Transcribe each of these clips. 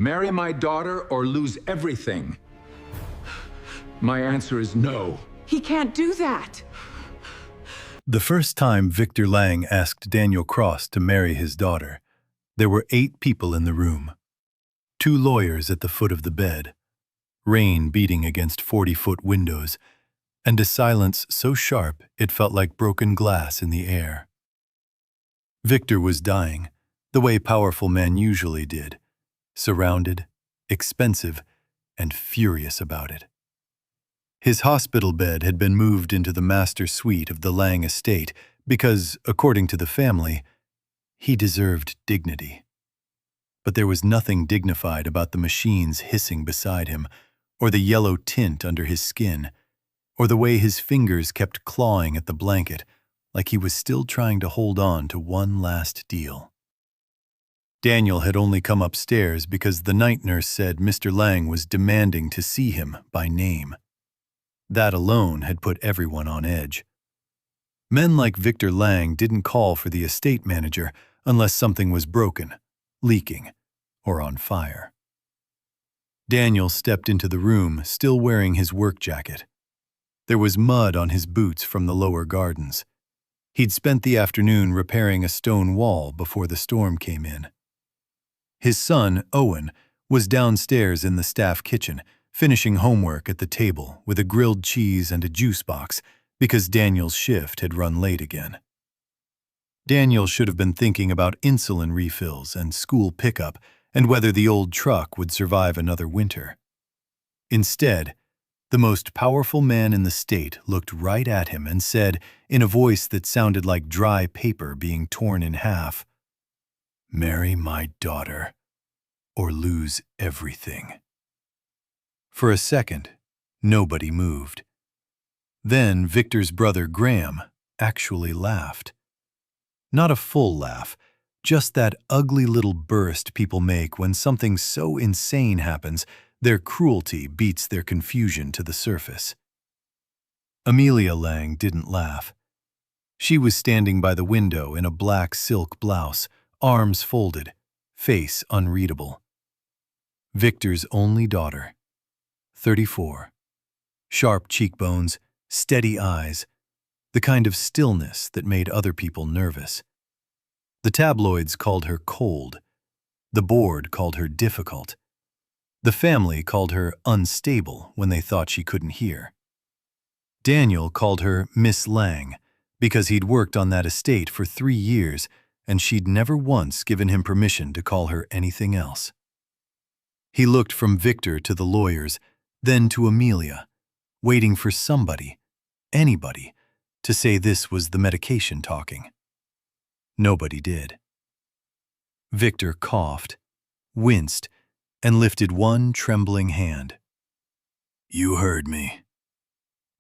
Marry my daughter or lose everything? My answer is no. He can't do that. The first time Victor Lang asked Daniel Cross to marry his daughter, there were 8 people in the room. 2 lawyers at the foot of the bed, rain beating against 40-foot windows, and a silence so sharp it felt like broken glass in the air. Victor was dying, the way powerful men usually did, surrounded, expensive, and furious about it. His hospital bed had been moved into the master suite of the Lang estate because, according to the family, he deserved dignity. But there was nothing dignified about the machines hissing beside him, or the yellow tint under his skin, or the way his fingers kept clawing at the blanket like he was still trying to hold on to one last deal. Daniel had only come upstairs because the night nurse said Mr. Lang was demanding to see him by name. That alone had put everyone on edge. Men like Victor Lang didn't call for the estate manager unless something was broken, leaking, or on fire. Daniel stepped into the room, still wearing his work jacket. There was mud on his boots from the lower gardens. He'd spent the afternoon repairing a stone wall before the storm came in. His son, Owen, was downstairs in the staff kitchen, finishing homework at the table with a grilled cheese and a juice box because Daniel's shift had run late again. Daniel should have been thinking about insulin refills and school pickup and whether the old truck would survive another winter. Instead, the most powerful man in the state looked right at him and said, in a voice that sounded like dry paper being torn in half, "Marry my daughter, or lose everything." For a second, nobody moved. Then Victor's brother Graham actually laughed. Not a full laugh, just that ugly little burst people make when something so insane happens their cruelty beats their confusion to the surface. Amelia Lang didn't laugh. She was standing by the window in a black silk blouse, arms folded, face unreadable. Victor's only daughter, 34. Sharp cheekbones, steady eyes, the kind of stillness that made other people nervous. The tabloids called her cold. The board called her difficult. The family called her unstable when they thought she couldn't hear. Daniel called her Miss Lang because he'd worked on that estate for 3 years and she'd never once given him permission to call her anything else. He looked from Victor to the lawyers, then to Amelia, waiting for somebody, anybody, to say this was the medication talking. Nobody did. Victor coughed, winced, and lifted one trembling hand. "You heard me."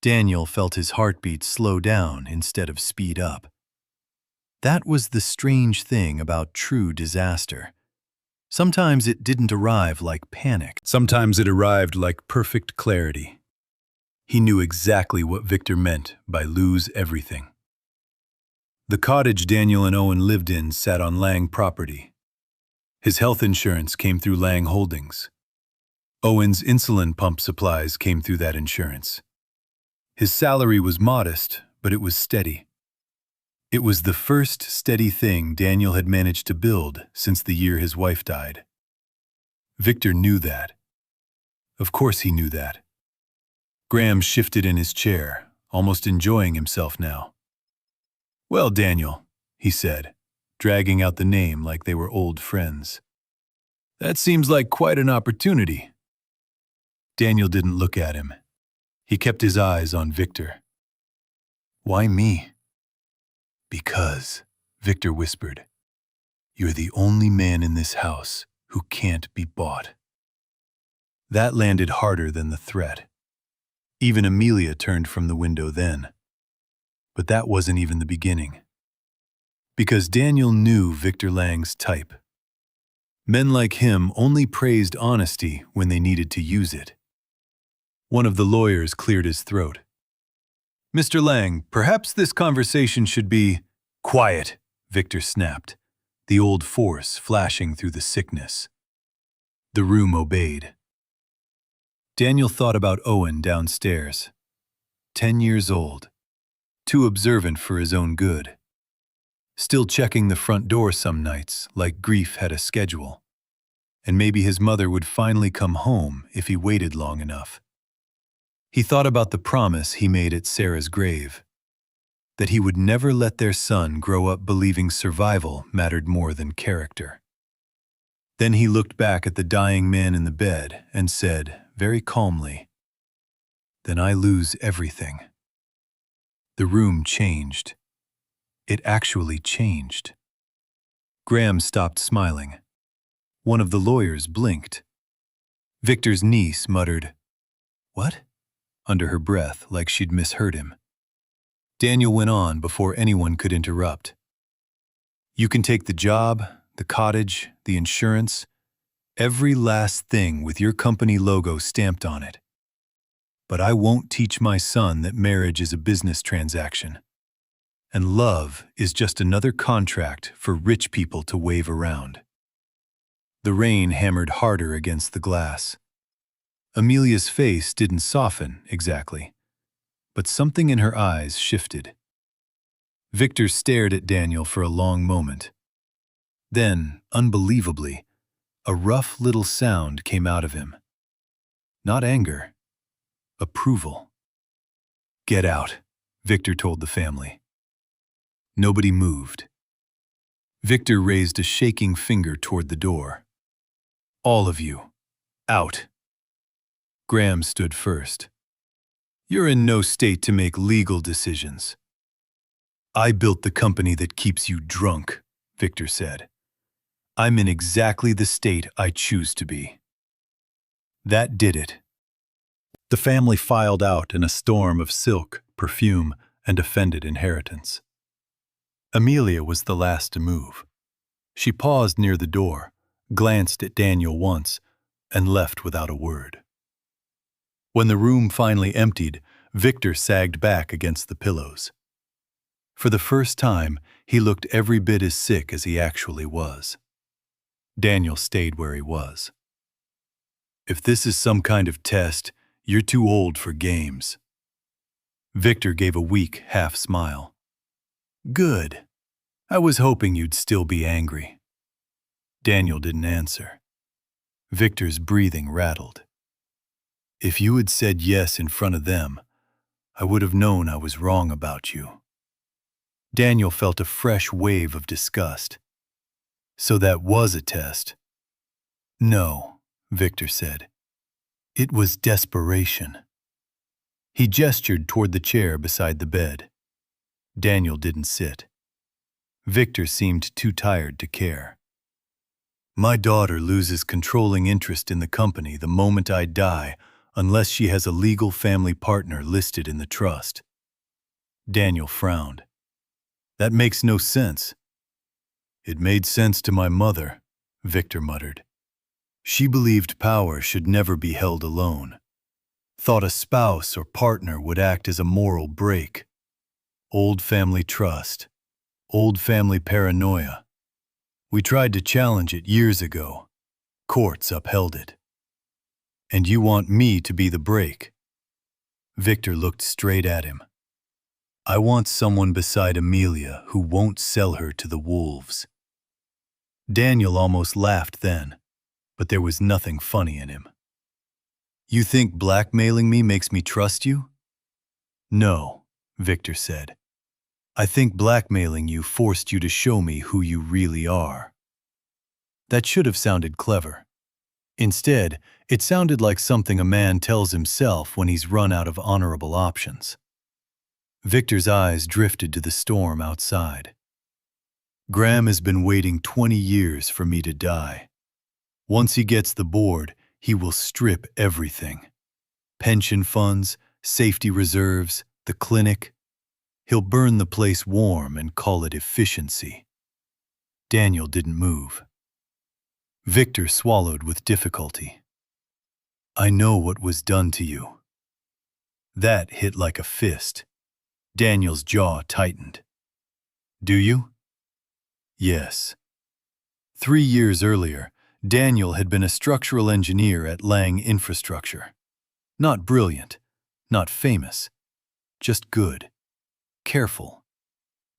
Daniel felt his heartbeat slow down instead of speed up. That was the strange thing about true disaster. Sometimes it didn't arrive like panic. Sometimes it arrived like perfect clarity. He knew exactly what Victor meant by lose everything. The cottage Daniel and Owen lived in sat on Lang property. His health insurance came through Lang Holdings. Owen's insulin pump supplies came through that insurance. His salary was modest, but it was steady. It was the first steady thing Daniel had managed to build since the year his wife died. Victor knew that. Of course he knew that. Graham shifted in his chair, almost enjoying himself now. "Well, Daniel," he said, dragging out the name like they were old friends. "That seems like quite an opportunity." Daniel didn't look at him. He kept his eyes on Victor. "Why me?" "Because," Victor whispered, "you're the only man in this house who can't be bought." That landed harder than the threat. Even Amelia turned from the window then. But that wasn't even the beginning. Because Daniel knew Victor Lang's type. Men like him only praised honesty when they needed to use it. One of the lawyers cleared his throat. "Mr. Lang, perhaps this conversation should be—" "Quiet," Victor snapped, the old force flashing through the sickness. The room obeyed. Daniel thought about Owen downstairs. 10 years old, too observant for his own good. Still checking the front door some nights, like grief had a schedule. And maybe his mother would finally come home if he waited long enough. He thought about the promise he made at Sarah's grave, that he would never let their son grow up believing survival mattered more than character. Then he looked back at the dying man in the bed and said, very calmly, "Then I lose everything." The room changed. It actually changed. Graham stopped smiling. One of the lawyers blinked. Victor's niece muttered, "What?" under her breath, like she'd misheard him. Daniel went on before anyone could interrupt. "You can take the job, the cottage, the insurance, every last thing with your company logo stamped on it. But I won't teach my son that marriage is a business transaction, and love is just another contract for rich people to wave around." The rain hammered harder against the glass. Amelia's face didn't soften exactly, but something in her eyes shifted. Victor stared at Daniel for a long moment. Then, unbelievably, a rough little sound came out of him. Not anger, approval. "Get out," Victor told the family. Nobody moved. Victor raised a shaking finger toward the door. "All of you, out." Graham stood first. "You're in no state to make legal decisions." "I built the company that keeps you drunk," Victor said. "I'm in exactly the state I choose to be." That did it. The family filed out in a storm of silk, perfume, and offended inheritance. Amelia was the last to move. She paused near the door, glanced at Daniel once, and left without a word. When the room finally emptied, Victor sagged back against the pillows. For the first time, he looked every bit as sick as he actually was. Daniel stayed where he was. "If this is some kind of test, you're too old for games." Victor gave a weak half-smile. "Good. I was hoping you'd still be angry." Daniel didn't answer. Victor's breathing rattled. "If you had said yes in front of them, I would have known I was wrong about you." Daniel felt a fresh wave of disgust. "So that was a test?" "No," Victor said. "It was desperation." He gestured toward the chair beside the bed. Daniel didn't sit. Victor seemed too tired to care. "My daughter loses controlling interest in the company the moment I die, unless she has a legal family partner listed in the trust." Daniel frowned. "That makes no sense." "It made sense to my mother," Victor muttered. "She believed power should never be held alone. Thought a spouse or partner would act as a moral brake. Old family trust. Old family paranoia. We tried to challenge it years ago. Courts upheld it. And you want me to be the brake?" Victor looked straight at him. "I want someone beside Amelia who won't sell her to the wolves." Daniel almost laughed then, but there was nothing funny in him. "You think blackmailing me makes me trust you?" "No," Victor said. "I think blackmailing you forced you to show me who you really are." That should have sounded clever. Instead, it sounded like something a man tells himself when he's run out of honorable options. Victor's eyes drifted to the storm outside. "Graham has been waiting 20 years for me to die. Once he gets the board, he will strip everything. Pension funds, safety reserves, the clinic. He'll burn the place warm and call it efficiency." Daniel didn't move. Victor swallowed with difficulty. "I know what was done to you." That hit like a fist. Daniel's jaw tightened. "Do you?" "Yes. 3 years earlier, Daniel had been a structural engineer at Lang Infrastructure. Not brilliant, not famous, just good, careful.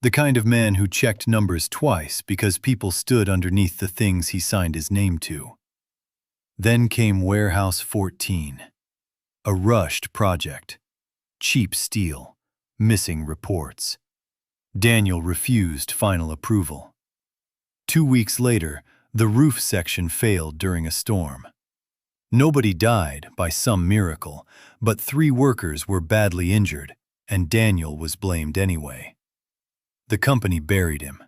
The kind of man who checked numbers twice because people stood underneath the things he signed his name to. Then came Warehouse 14, a rushed project. Cheap steel, missing reports. Daniel refused final approval. 2 weeks later, the roof section failed during a storm. Nobody died by some miracle, but 3 workers were badly injured, and Daniel was blamed anyway. The company buried him.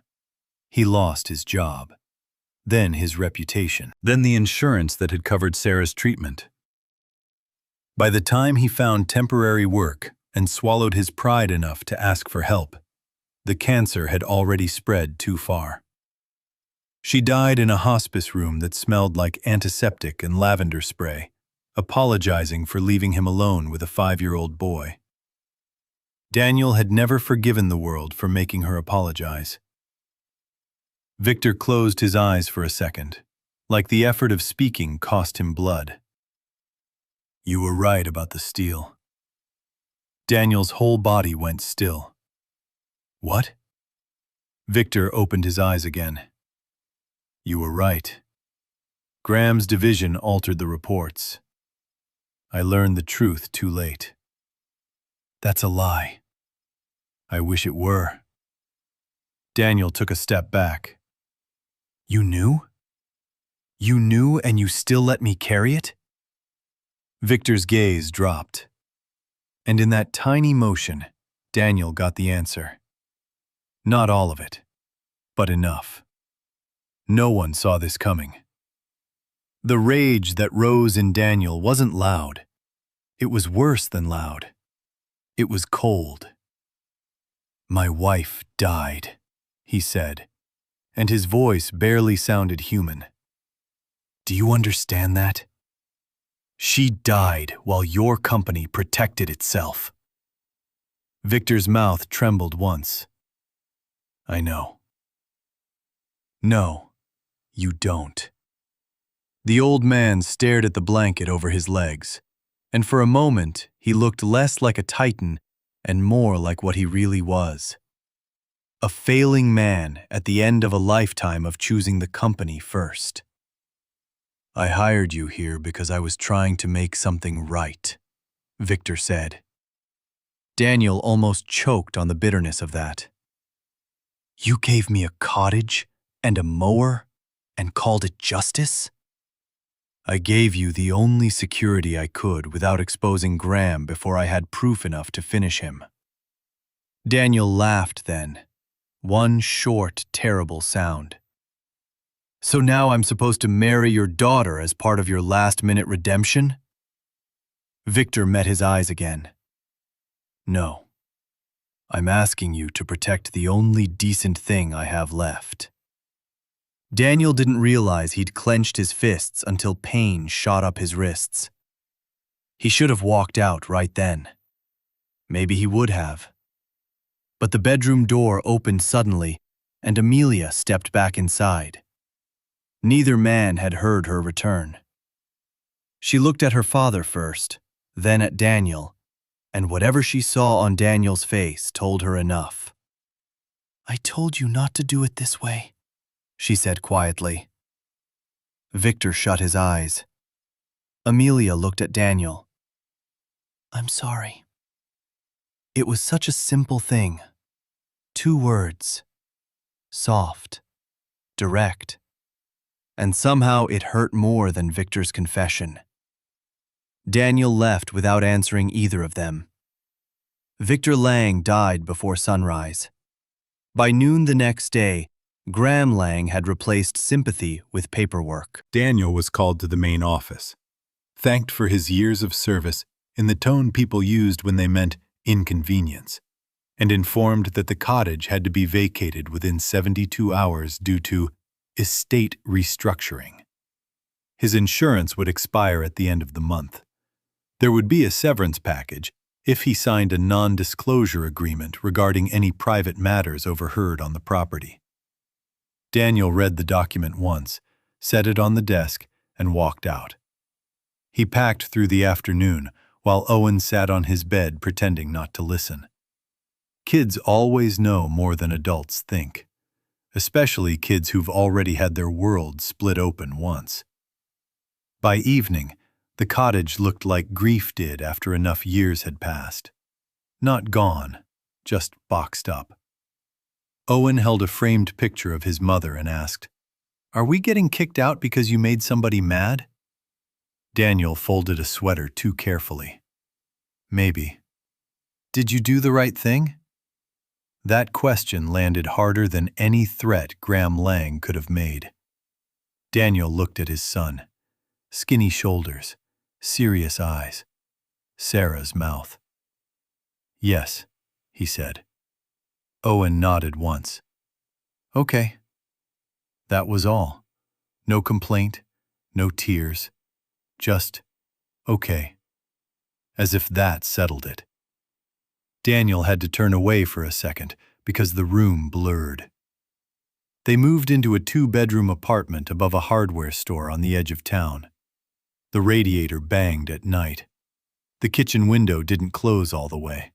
He lost his job. Then his reputation. Then the insurance that had covered Sarah's treatment. By the time he found temporary work and swallowed his pride enough to ask for help, the cancer had already spread too far. She died in a hospice room that smelled like antiseptic and lavender spray, apologizing for leaving him alone with a 5-year-old boy. Daniel had never forgiven the world for making her apologize. Victor closed his eyes for a second, like the effort of speaking cost him blood. You were right about the steel. Daniel's whole body went still. What? Victor opened his eyes again. You were right. Graham's division altered the reports. I learned the truth too late. That's a lie. I wish it were. Daniel took a step back. You knew? You knew and you still let me carry it? Victor's gaze dropped. And in that tiny motion, Daniel got the answer. Not all of it, but enough. No one saw this coming. The rage that rose in Daniel wasn't loud. It was worse than loud. It was cold. My wife died, he said, and his voice barely sounded human. Do you understand that? She died while your company protected itself. Victor's mouth trembled once. I know. No, you don't. The old man stared at the blanket over his legs, and for a moment he looked less like a titan and more like what he really was. A failing man at the end of a lifetime of choosing the company first. I hired you here because I was trying to make something right, Victor said. Daniel almost choked on the bitterness of that. You gave me a cottage and a mower and called it justice? I gave you the only security I could without exposing Graham before I had proof enough to finish him. Daniel laughed then, one short, terrible sound. So now I'm supposed to marry your daughter as part of your last-minute redemption? Victor met his eyes again. No. I'm asking you to protect the only decent thing I have left. Daniel didn't realize he'd clenched his fists until pain shot up his wrists. He should have walked out right then. Maybe he would have. But the bedroom door opened suddenly, and Amelia stepped back inside. Neither man had heard her return. She looked at her father first, then at Daniel, and whatever she saw on Daniel's face told her enough. I told you not to do it this way, she said quietly. Victor shut his eyes. Amelia looked at Daniel. I'm sorry. It was such a simple thing. 2 words. Soft. Direct. And somehow it hurt more than Victor's confession. Daniel left without answering either of them. Victor Lang died before sunrise. By noon the next day, Graham Lang had replaced sympathy with paperwork. Daniel was called to the main office, thanked for his years of service in the tone people used when they meant inconvenience, and informed that the cottage had to be vacated within 72 hours due to estate restructuring. His insurance would expire at the end of the month. There would be a severance package if he signed a non-disclosure agreement regarding any private matters overheard on the property. Daniel read the document once, set it on the desk, and walked out. He packed through the afternoon while Owen sat on his bed pretending not to listen. Kids always know more than adults think, especially kids who've already had their world split open once. By evening, the cottage looked like grief did after enough years had passed. Not gone, just boxed up. Owen held a framed picture of his mother and asked, "Are we getting kicked out because you made somebody mad?" Daniel folded a sweater too carefully. "Maybe." "Did you do the right thing?" That question landed harder than any threat Graham Lang could have made. Daniel looked at his son. Skinny shoulders, serious eyes, Sarah's mouth. "Yes," he said. Owen nodded once. "Okay." That was all. No complaint, no tears, just, "Okay." As if that settled it. Daniel had to turn away for a second because the room blurred. They moved into a 2-bedroom apartment above a hardware store on the edge of town. The radiator banged at night. The kitchen window didn't close all the way.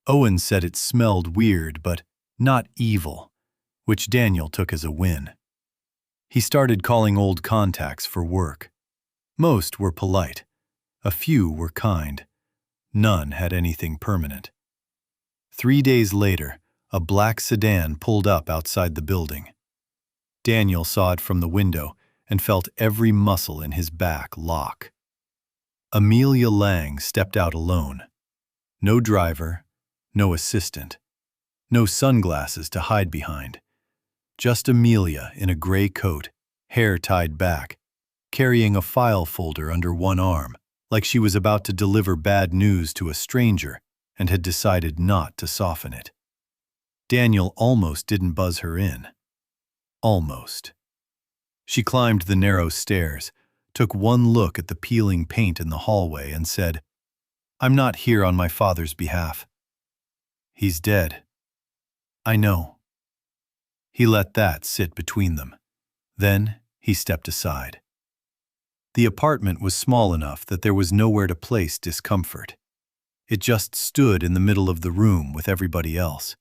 Owen said it smelled weird, but not evil, which Daniel took as a win. He started calling old contacts for work. Most were polite. A few were kind. None had anything permanent. 3 days later, a black sedan pulled up outside the building. Daniel saw it from the window and felt every muscle in his back lock. Amelia Lang stepped out alone. No driver, no assistant, no sunglasses to hide behind. Just Amelia in a gray coat, hair tied back, carrying a file folder under one arm, like she was about to deliver bad news to a stranger and had decided not to soften it. Daniel almost didn't buzz her in. Almost. She climbed the narrow stairs, took one look at the peeling paint in the hallway, and said, "I'm not here on my father's behalf. He's dead." "I know." He let that sit between them. Then he stepped aside. The apartment was small enough that there was nowhere to place discomfort. It just stood in the middle of the room with everybody else.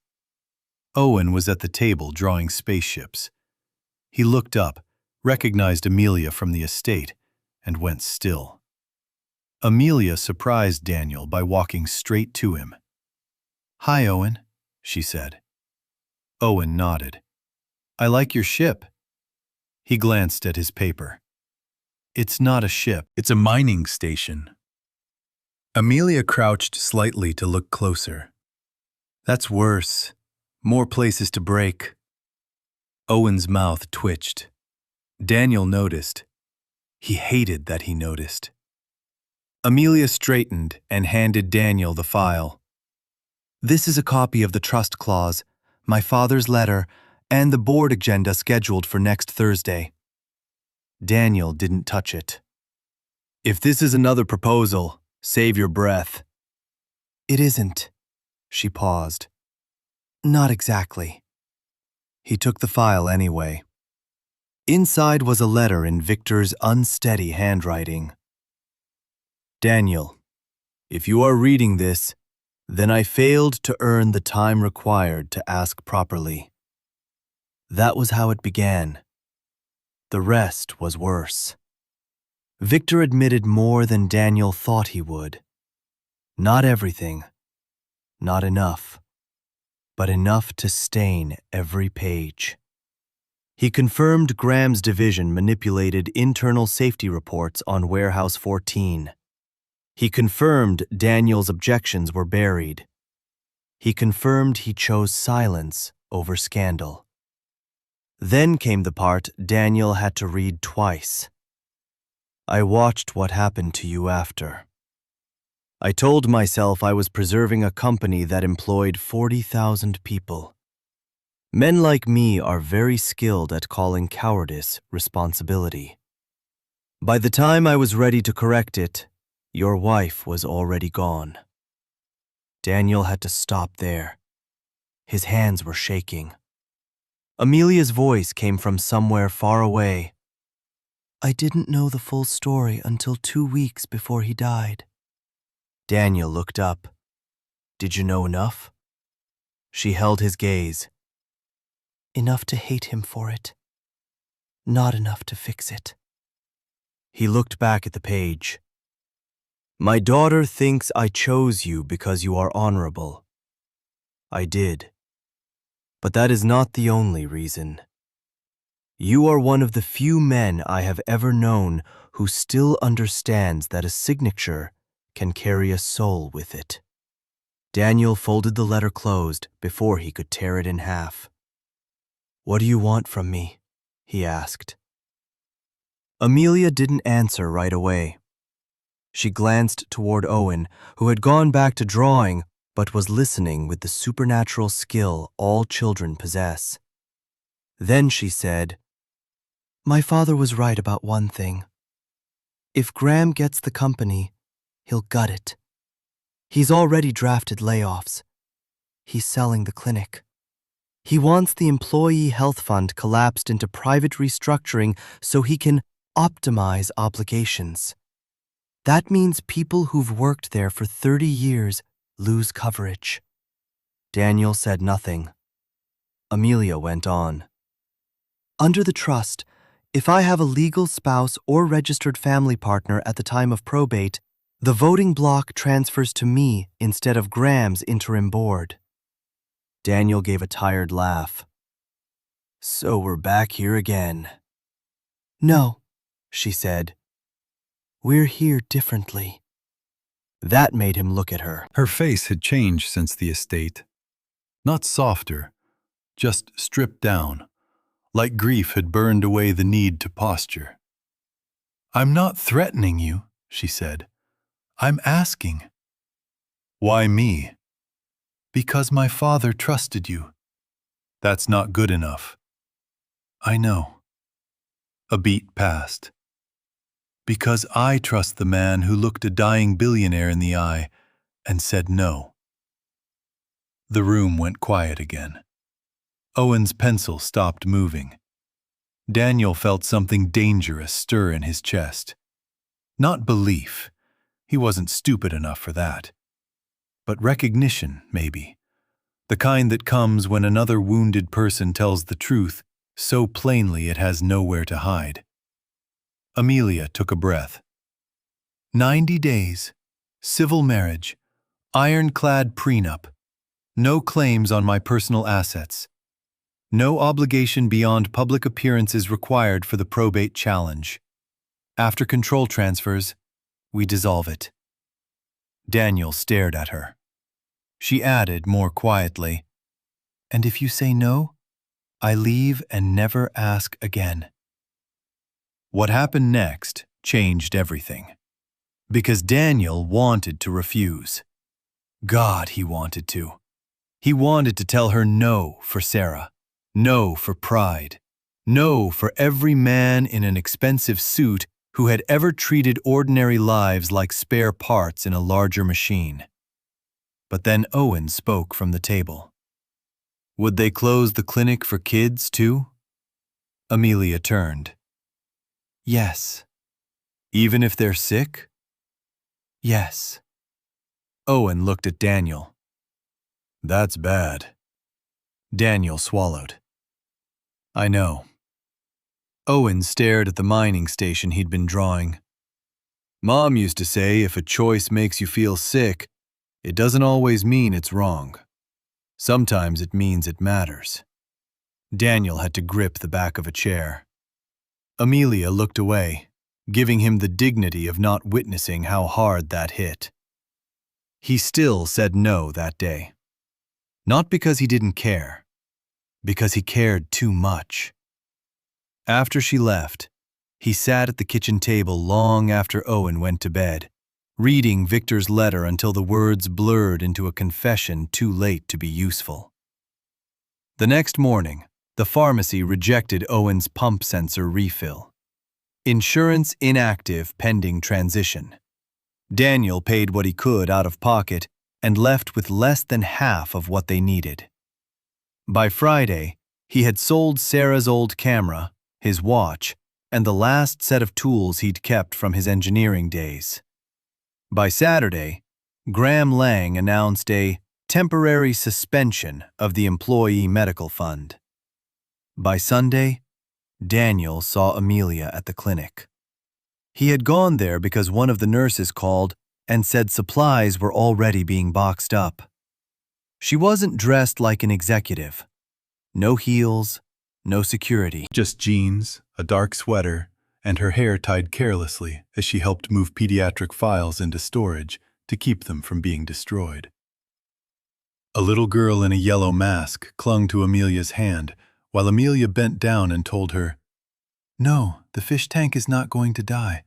Owen was at the table drawing spaceships. He looked up, recognized Amelia from the estate, and went still. Amelia surprised Daniel by walking straight to him. "Hi, Owen," she said. Owen nodded. "I like your ship." He glanced at his paper. "It's not a ship. It's a mining station." Amelia crouched slightly to look closer. "That's worse. More places to break." Owen's mouth twitched. Daniel noticed. He hated that he noticed. Amelia straightened and handed Daniel the file. "This is a copy of the trust clause, my father's letter, and the board agenda scheduled for next Thursday." Daniel didn't touch it. "If this is another proposal, save your breath." "It isn't." She paused. "Not exactly." He took the file anyway. Inside was a letter in Victor's unsteady handwriting. "Daniel, if you are reading this, then I failed to earn the time required to ask properly." That was how it began. The rest was worse. Victor admitted more than Daniel thought he would. Not everything, not enough, but enough to stain every page. He confirmed Graham's division manipulated internal safety reports on Warehouse 14. He confirmed Daniel's objections were buried. He confirmed he chose silence over scandal. Then came the part Daniel had to read twice. "I watched what happened to you after. I told myself I was preserving a company that employed 40,000 people. Men like me are very skilled at calling cowardice responsibility. By the time I was ready to correct it, your wife was already gone." Daniel had to stop there. His hands were shaking. Amelia's voice came from somewhere far away. I didn't know the full story until 2 weeks before he died. Daniel looked up. Did you know enough? She held his gaze. Enough to hate him for it. Not enough to fix it. He looked back at the page. My daughter thinks I chose you because you are honorable. I did. But that is not the only reason. You are one of the few men I have ever known who still understands that a signature can carry a soul with it. Daniel folded the letter closed before he could tear it in half. What do you want from me? He asked. Amelia didn't answer right away. She glanced toward Owen, who had gone back to drawing but was listening with the supernatural skill all children possess. Then she said, My father was right about one thing. If Graham gets the company, he'll gut it. He's already drafted layoffs. He's selling the clinic. He wants the employee health fund collapsed into private restructuring so he can optimize obligations. That means people who've worked there for 30 years lose coverage. Daniel said nothing. Amelia went on. Under the trust, if I have a legal spouse or registered family partner at the time of probate, the voting block transfers to me instead of Graham's interim board. Daniel gave a tired laugh. So we're back here again. No, she said. We're here differently. That made him look at her. Her face had changed since the estate. Not softer, just stripped down, like grief had burned away the need to posture. I'm not threatening you, she said. I'm asking. Why me? Because my father trusted you. That's not good enough. I know. A beat passed. Because I trust the man who looked a dying billionaire in the eye and said no. The room went quiet again. Owen's pencil stopped moving. Daniel felt something dangerous stir in his chest. Not belief. He wasn't stupid enough for that. But recognition, maybe. The kind that comes when another wounded person tells the truth so plainly it has nowhere to hide. Amelia took a breath. 90 days, civil marriage, ironclad prenup, no claims on my personal assets, no obligation beyond public appearances required for the probate challenge. After control transfers, we dissolve it. Daniel stared at her. She added more quietly, And if you say no, I leave and never ask again. What happened next changed everything. Because Daniel wanted to refuse. God, he wanted to. He wanted to tell her no for Sarah, no for pride, no for every man in an expensive suit who had ever treated ordinary lives like spare parts in a larger machine. But then Owen spoke from the table. Would they close the clinic for kids, too? Amelia turned. Yes. Even if they're sick? Yes. Owen looked at Daniel. That's bad. Daniel swallowed. I know. Owen stared at the mining station he'd been drawing. Mom used to say if a choice makes you feel sick, it doesn't always mean it's wrong. Sometimes it means it matters. Daniel had to grip the back of a chair. Amelia looked away, giving him the dignity of not witnessing how hard that hit. He still said no that day. Not because he didn't care, because he cared too much. After she left, he sat at the kitchen table long after Owen went to bed, reading Victor's letter until the words blurred into a confession too late to be useful. The next morning, the pharmacy rejected Owen's pump sensor refill. Insurance inactive pending transition. Daniel paid what he could out of pocket and left with less than half of what they needed. By Friday, he had sold Sarah's old camera, his watch, and the last set of tools he'd kept from his engineering days. By Saturday, Graham Lang announced a temporary suspension of the employee medical fund. By Sunday, Daniel saw Amelia at the clinic. He had gone there because one of the nurses called and said supplies were already being boxed up. She wasn't dressed like an executive. No heels, no security. Just jeans, a dark sweater, and her hair tied carelessly as she helped move pediatric files into storage to keep them from being destroyed. A little girl in a yellow mask clung to Amelia's hand while Amelia bent down and told her, "No, the fish tank is not going to die.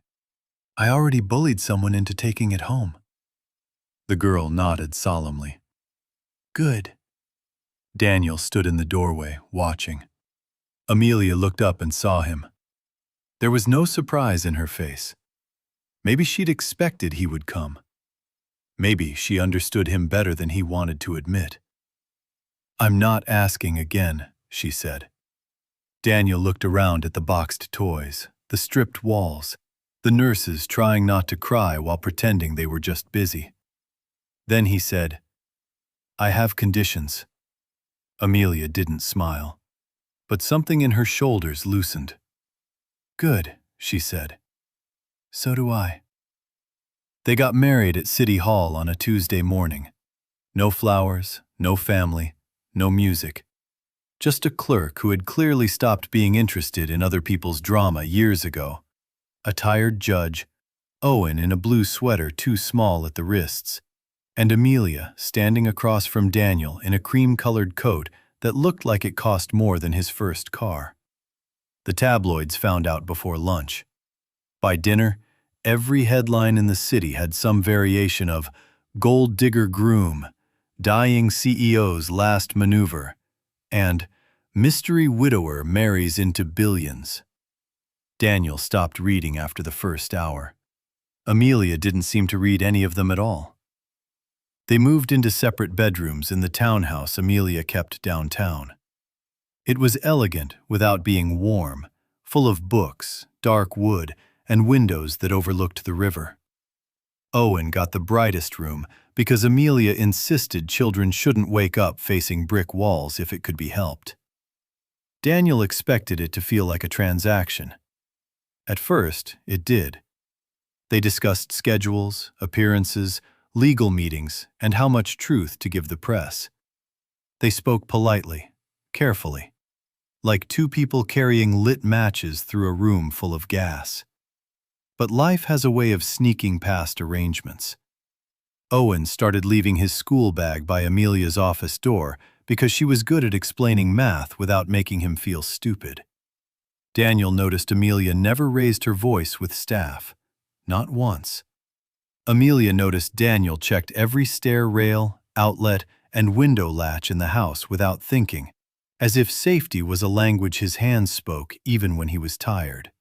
I already bullied someone into taking it home." The girl nodded solemnly. "Good." Daniel stood in the doorway, watching. Amelia looked up and saw him. There was no surprise in her face. Maybe she'd expected he would come. Maybe she understood him better than he wanted to admit. "I'm not asking again," she said. Daniel looked around at the boxed toys, the stripped walls, the nurses trying not to cry while pretending they were just busy. Then he said, "I have conditions." Amelia didn't smile, but something in her shoulders loosened. "Good," she said. "So do I." They got married at City Hall on a Tuesday morning. No flowers, no family, no music. Just a clerk who had clearly stopped being interested in other people's drama years ago. A tired judge, Owen in a blue sweater too small at the wrists, and Amelia standing across from Daniel in a cream-colored coat that looked like it cost more than his first car. The tabloids found out before lunch. By dinner, every headline in the city had some variation of "Gold Digger Groom," "Dying CEO's Last Maneuver," and "Mystery Widower Marries into Billions." Daniel stopped reading after the first hour. Amelia didn't seem to read any of them at all. They moved into separate bedrooms in the townhouse Amelia kept downtown. It was elegant without being warm, full of books, dark wood, and windows that overlooked the river. Owen got the brightest room because Amelia insisted children shouldn't wake up facing brick walls if it could be helped. Daniel expected it to feel like a transaction. At first, it did. They discussed schedules, appearances, legal meetings, and how much truth to give the press. They spoke politely, carefully, like two people carrying lit matches through a room full of gas. But life has a way of sneaking past arrangements. Owen started leaving his school bag by Amelia's office door because she was good at explaining math without making him feel stupid. Daniel noticed Amelia never raised her voice with staff, not once. Amelia noticed Daniel checked every stair rail, outlet, and window latch in the house without thinking, as if safety was a language his hands spoke even when he was tired.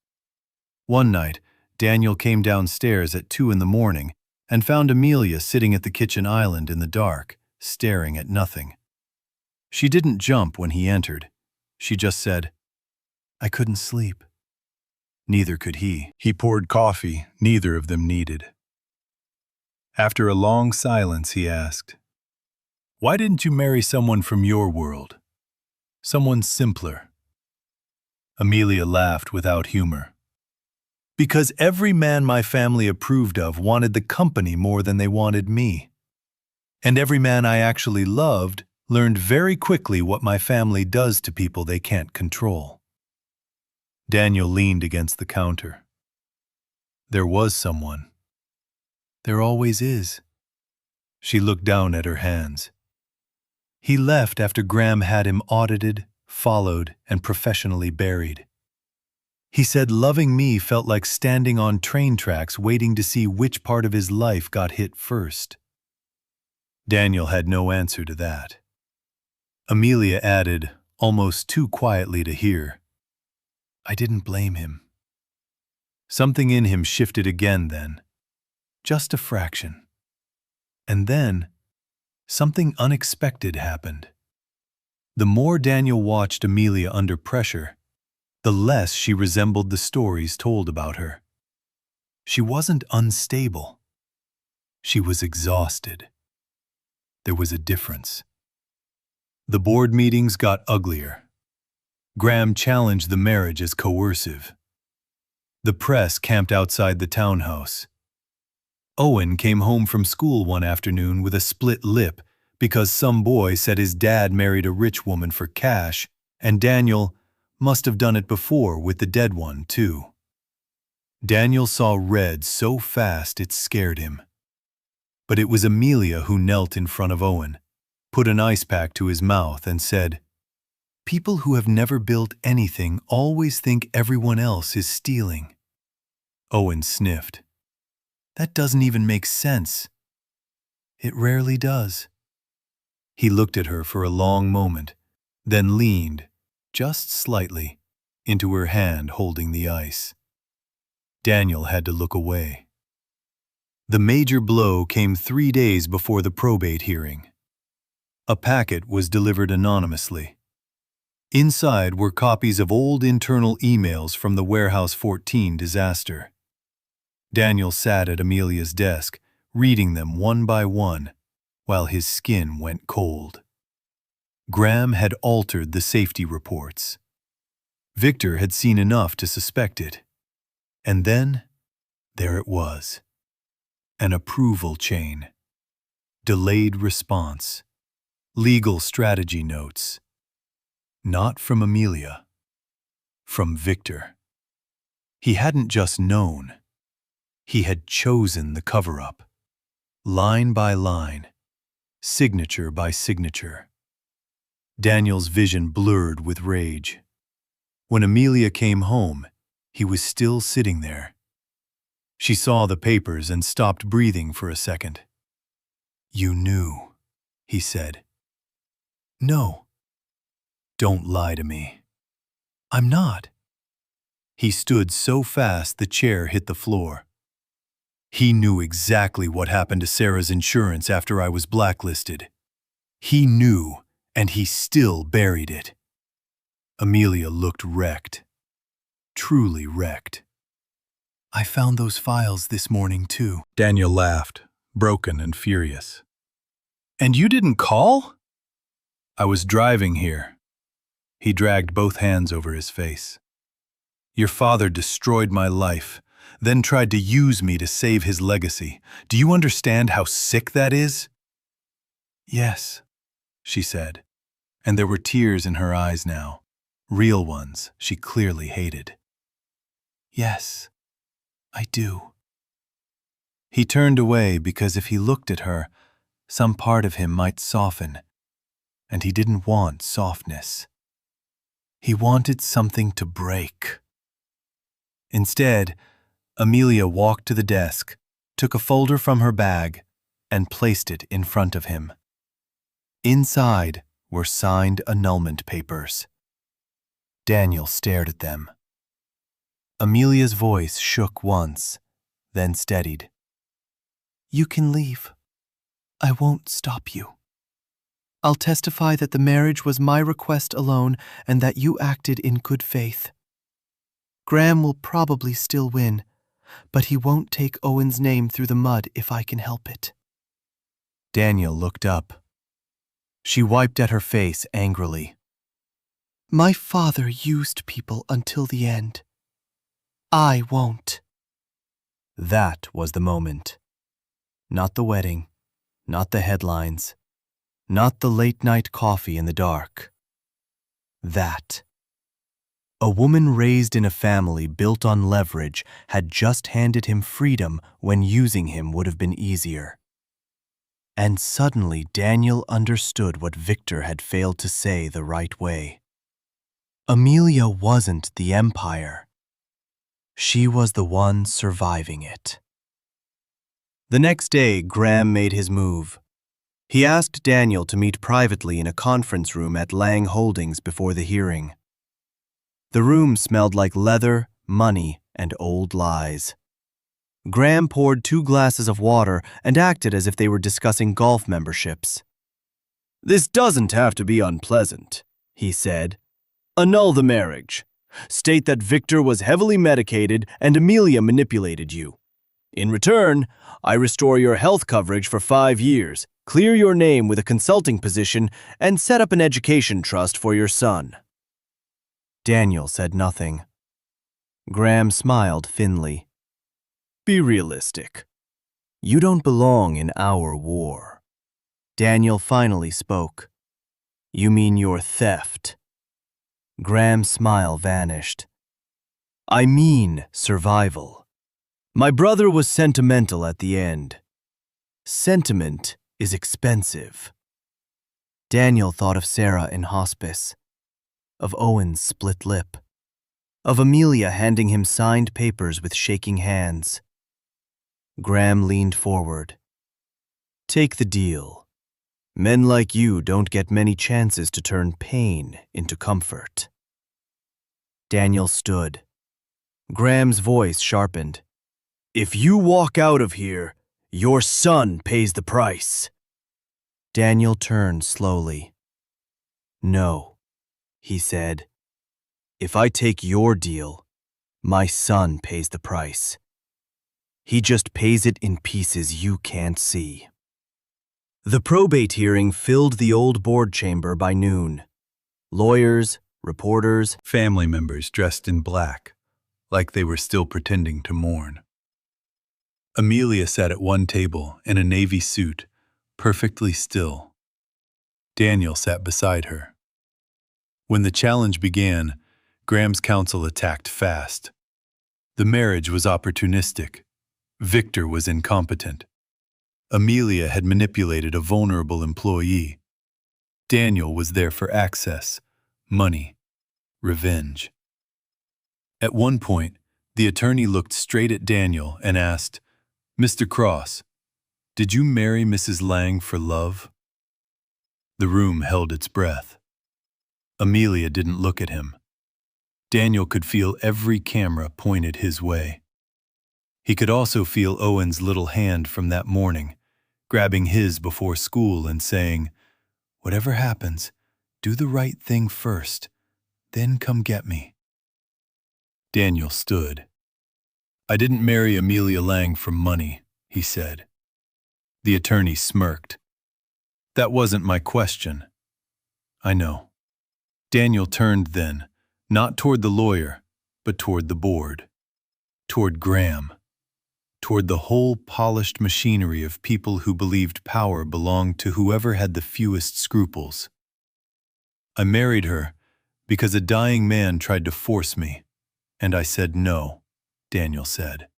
One night, Daniel came downstairs at 2 a.m. and found Amelia sitting at the kitchen island in the dark, staring at nothing. She didn't jump when he entered. She just said, "I couldn't sleep." Neither could he. He poured coffee neither of them needed. After a long silence, he asked, "Why didn't you marry someone from your world? Someone simpler?" Amelia laughed without humor. "Because every man my family approved of wanted the company more than they wanted me. And every man I actually loved learned very quickly what my family does to people they can't control." Daniel leaned against the counter. There was someone. There always is. She looked down at her hands. He left after Graham had him audited, followed, and professionally buried. He said loving me felt like standing on train tracks waiting to see which part of his life got hit first. Daniel had no answer to that. Amelia added, almost too quietly to hear, "I didn't blame him." Something in him shifted again then, just a fraction. And then, something unexpected happened. The more Daniel watched Amelia under pressure, the less she resembled the stories told about her. She wasn't unstable. She was exhausted. There was a difference. The board meetings got uglier. Graham challenged the marriage as coercive. The press camped outside the townhouse. Owen came home from school one afternoon with a split lip because some boy said his dad married a rich woman for cash, and Daniel must have done it before with the dead one, too. Daniel saw red so fast it scared him. But it was Amelia who knelt in front of Owen, put an ice pack to his mouth, and said, "People who have never built anything always think everyone else is stealing." Owen sniffed. "That doesn't even make sense." "It rarely does." He looked at her for a long moment, then leaned, just slightly, into her hand holding the ice. Daniel had to look away. The major blow came 3 days before the probate hearing. A packet was delivered anonymously. Inside were copies of old internal emails from the Warehouse 14 disaster. Daniel sat at Amelia's desk, reading them one by one, while his skin went cold. Graham had altered the safety reports. Victor had seen enough to suspect it. And then, there it was. An approval chain. Delayed response. Legal strategy notes. Not from Amelia. From Victor. He hadn't just known. He had chosen the cover-up. Line by line. Signature by signature. Daniel's vision blurred with rage. When Amelia came home, he was still sitting there. She saw the papers and stopped breathing for a second. "You knew," he said. "No." "Don't lie to me." "I'm not." He stood so fast the chair hit the floor. "He knew exactly what happened to Sarah's insurance after I was blacklisted. He knew, and he still buried it." Amelia looked wrecked. Truly wrecked. "I found those files this morning, too." Daniel laughed, broken and furious. "And you didn't call?" "I was driving here." He dragged both hands over his face. "Your father destroyed my life, then tried to use me to save his legacy. Do you understand how sick that is?" "Yes," she said, and there were tears in her eyes now, real ones she clearly hated. "Yes, I do." He turned away because if he looked at her, some part of him might soften, and he didn't want softness. He wanted something to break. Instead, Amelia walked to the desk, took a folder from her bag, and placed it in front of him. Inside were signed annulment papers. Daniel stared at them. Amelia's voice shook once, then steadied. "You can leave. I won't stop you. I'll testify that the marriage was my request alone and that you acted in good faith. Graham will probably still win, but he won't take Owen's name through the mud if I can help it." Daniel looked up. She wiped at her face angrily. "My father used people until the end. I won't." That was the moment. Not the wedding, not the headlines, not the late-night coffee in the dark. That. A woman raised in a family built on leverage had just handed him freedom when using him would have been easier. And suddenly Daniel understood what Victor had failed to say the right way. Amelia wasn't the empire. She was the one surviving it. The next day, Graham made his move. He asked Daniel to meet privately in a conference room at Lang Holdings before the hearing. The room smelled like leather, money, and old lies. Graham poured 2 glasses of water and acted as if they were discussing golf memberships. "This doesn't have to be unpleasant," he said. "Annul the marriage. State that Victor was heavily medicated and Amelia manipulated you. In return, I restore your health coverage for 5 years, clear your name with a consulting position, and set up an education trust for your son." Daniel said nothing. Graham smiled thinly. "Be realistic. You don't belong in our war." Daniel finally spoke. "You mean your theft?" Graham's smile vanished. "I mean survival. My brother was sentimental at the end. Sentiment is expensive." Daniel thought of Sarah in hospice, of Owen's split lip, of Amelia handing him signed papers with shaking hands. Graham leaned forward. "Take the deal. Men like you don't get many chances to turn pain into comfort." Daniel stood. Graham's voice sharpened. "If you walk out of here, your son pays the price." Daniel turned slowly. "No," he said. "If I take your deal, my son pays the price. He just pays it in pieces you can't see." The probate hearing filled the old board chamber by noon. Lawyers, reporters, Family members dressed in black, like they were still pretending to mourn. Amelia sat at one table in a navy suit, perfectly still. Daniel sat beside her. When the challenge began, Graham's counsel attacked fast. The marriage was opportunistic. Victor was incompetent. Amelia had manipulated a vulnerable employee. Daniel was there for access, money, revenge. At one point, the attorney looked straight at Daniel and asked, "Mr. Cross, did you marry Mrs. Lang for love?" The room held its breath. Amelia didn't look at him. Daniel could feel every camera pointed his way. He could also feel Owen's little hand from that morning, grabbing his before school and saying, "Whatever happens, do the right thing first, then come get me." Daniel stood. "I didn't marry Amelia Lang for money," he said. The attorney smirked. "That wasn't my question." "I know." Daniel turned then, not toward the lawyer, but toward the board, toward Graham, toward the whole polished machinery of people who believed power belonged to whoever had the fewest scruples. "I married her because a dying man tried to force me, and I said no," Daniel said.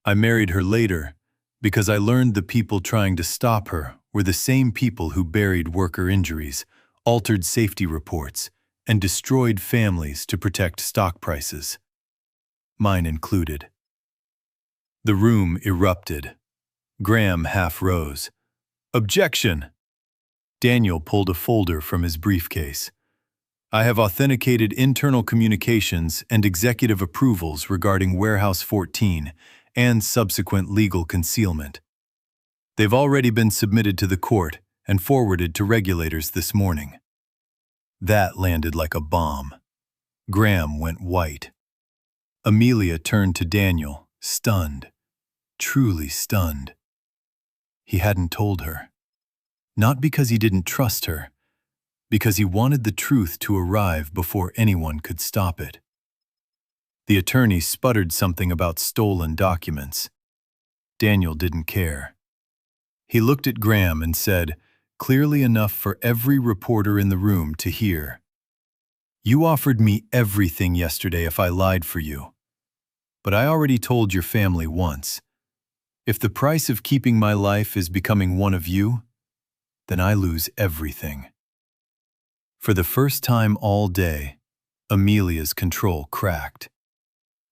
"I married her later because I learned the people trying to stop her were the same people who buried worker injuries, altered safety reports, and destroyed families to protect stock prices. Mine included." The room erupted. Graham half rose. "Objection!" Daniel pulled a folder from his briefcase. "I have authenticated internal communications and executive approvals regarding Warehouse 14 and subsequent legal concealment. They've already been submitted to the court and forwarded to regulators this morning." That landed like a bomb. Graham went white. Amelia turned to Daniel, stunned, truly stunned. He hadn't told her. Not because he didn't trust her, because he wanted the truth to arrive before anyone could stop it. The attorney sputtered something about stolen documents. Daniel didn't care. He looked at Graham and said, clearly enough for every reporter in the room to hear, "You offered me everything yesterday if I lied for you. But I already told your family once. If the price of keeping my life is becoming one of you, then I lose everything." For the first time all day, Amelia's control cracked.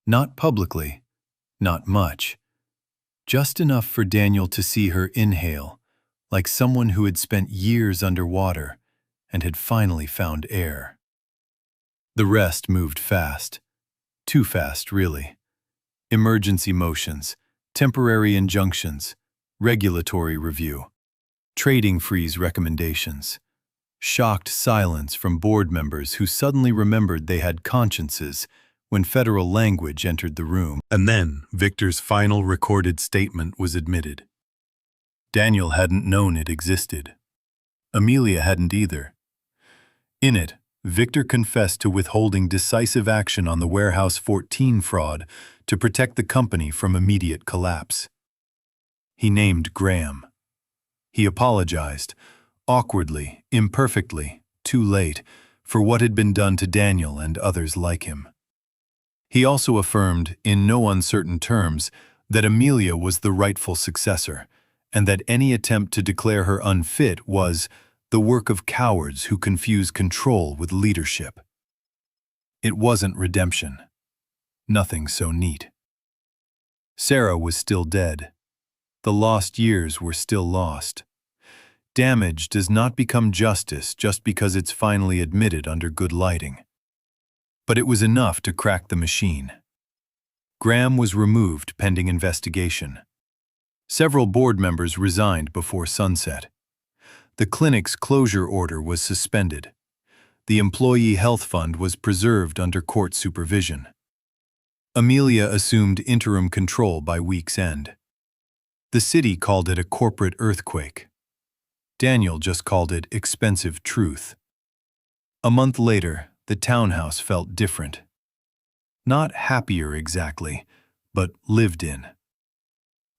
Not publicly, not much. Just enough for Daniel to see her inhale, like someone who had spent years underwater and had finally found air. The rest moved fast. Too fast, really. Emergency motions, temporary injunctions, regulatory review, trading freeze recommendations. Shocked silence from board members who suddenly remembered they had consciences when federal language entered the room. And then Victor's final recorded statement was admitted. Daniel hadn't known it existed. Amelia hadn't either. In it, Victor confessed to withholding decisive action on the Warehouse 14 fraud to protect the company from immediate collapse. He named Graham. He apologized, awkwardly, imperfectly, too late, for what had been done to Daniel and others like him. He also affirmed, in no uncertain terms, that Amelia was the rightful successor, and that any attempt to declare her unfit was the work of cowards who confuse control with leadership. It wasn't redemption. Nothing so neat. Sarah was still dead. The lost years were still lost. Damage does not become justice just because it's finally admitted under good lighting. But it was enough to crack the machine. Graham was removed pending investigation. Several board members resigned before sunset. The clinic's closure order was suspended. The employee health fund was preserved under court supervision. Amelia assumed interim control by week's end. The city called it a corporate earthquake. Daniel just called it expensive truth. A month later, the townhouse felt different. Not happier exactly, but lived in.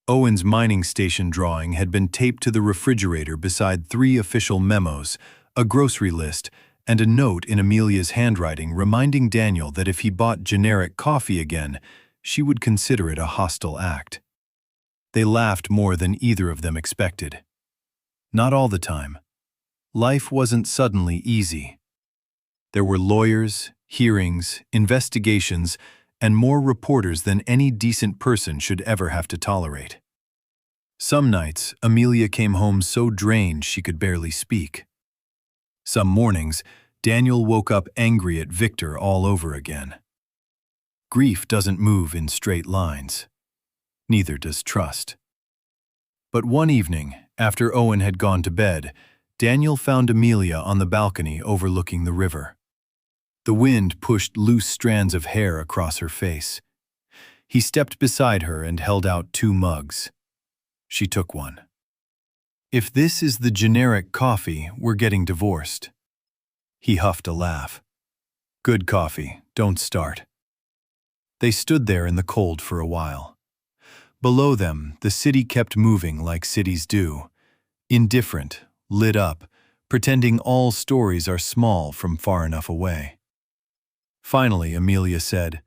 Owen's mining station drawing had been taped to the refrigerator beside 3 official memos, a grocery list, and a note in Amelia's handwriting reminding Daniel that if he bought generic coffee again, she would consider it a hostile act. They laughed more than either of them expected. Not all the time. Life wasn't suddenly easy. There were lawyers, hearings, investigations, and more reporters than any decent person should ever have to tolerate. Some nights, Amelia came home so drained she could barely speak. Some mornings, Daniel woke up angry at Victor all over again. Grief doesn't move in straight lines. Neither does trust. But one evening, after Owen had gone to bed, Daniel found Amelia on the balcony overlooking the river. The wind pushed loose strands of hair across her face. He stepped beside her and held out 2 mugs. She took one. "If this is the generic coffee, we're getting divorced." He huffed a laugh. "Good coffee, don't start." They stood there in the cold for a while. Below them, the city kept moving like cities do, indifferent, lit up, pretending all stories are small from far enough away. Finally, Amelia said,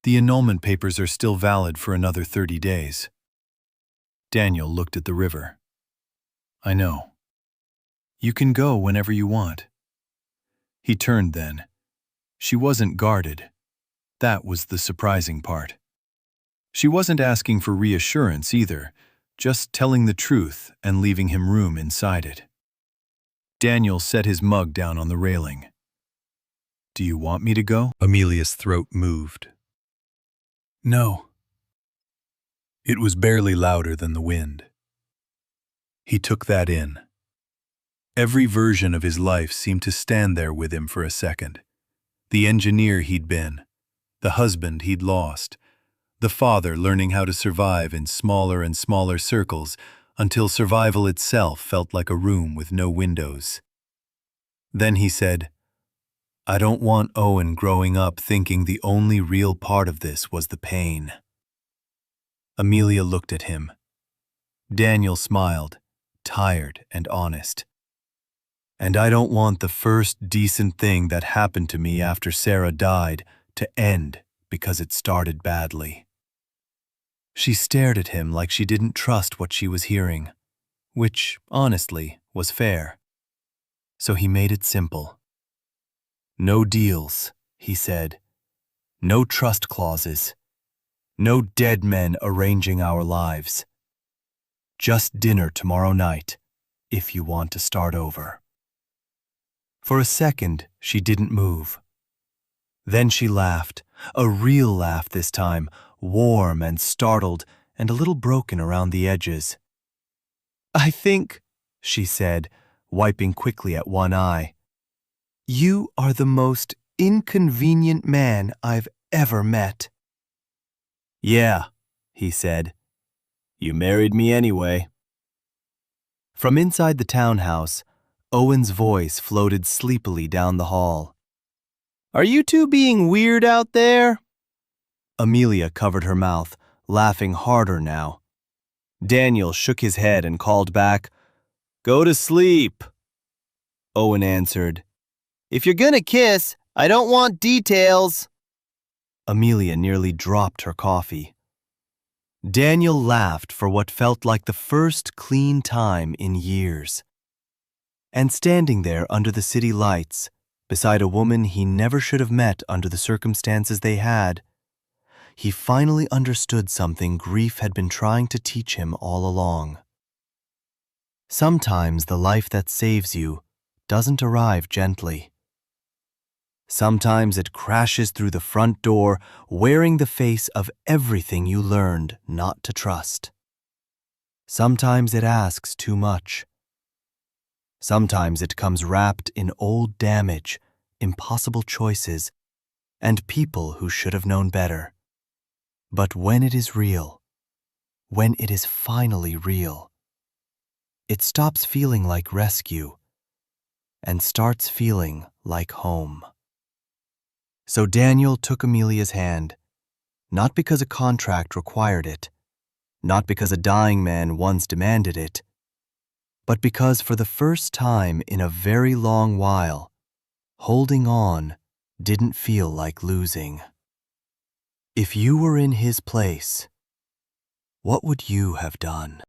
"The annulment papers are still valid for another 30 days. Daniel looked at the river. "I know. You can go whenever you want." He turned then. She wasn't guarded. That was the surprising part. She wasn't asking for reassurance either, just telling the truth and leaving him room inside it. Daniel set his mug down on the railing. "Do you want me to go?" Amelia's throat moved. "No." It was barely louder than the wind. He took that in. Every version of his life seemed to stand there with him for a second. The engineer he'd been, the husband he'd lost, the father learning how to survive in smaller and smaller circles until survival itself felt like a room with no windows. Then he said, "I don't want Owen growing up thinking the only real part of this was the pain." Amelia looked at him. Daniel smiled, tired and honest. "And I don't want the first decent thing that happened to me after Sarah died to end because it started badly." She stared at him like she didn't trust what she was hearing, which, honestly, was fair. So he made it simple. "No deals," he said. "No trust clauses. No dead men arranging our lives. Just dinner tomorrow night, if you want to start over." For a second, she didn't move. Then she laughed, a real laugh this time, warm and startled and a little broken around the edges. "I think," she said, wiping quickly at one eye. "You are the most inconvenient man I've ever met." "Yeah," he said. "You married me anyway." From inside the townhouse, Owen's voice floated sleepily down the hall. "Are you two being weird out there?" Amelia covered her mouth, laughing harder now. Daniel shook his head and called back, "Go to sleep." Owen answered, "If you're gonna kiss, I don't want details." Amelia nearly dropped her coffee. Daniel laughed for what felt like the first clean time in years. And standing there under the city lights, beside a woman he never should have met under the circumstances they had, he finally understood something grief had been trying to teach him all along. Sometimes the life that saves you doesn't arrive gently. Sometimes it crashes through the front door, wearing the face of everything you learned not to trust. Sometimes it asks too much. Sometimes it comes wrapped in old damage, impossible choices, and people who should have known better. But when it is real, when it is finally real, it stops feeling like rescue and starts feeling like home. So Daniel took Amelia's hand, not because a contract required it, not because a dying man once demanded it, but because for the first time in a very long while, holding on didn't feel like losing. If you were in his place, what would you have done?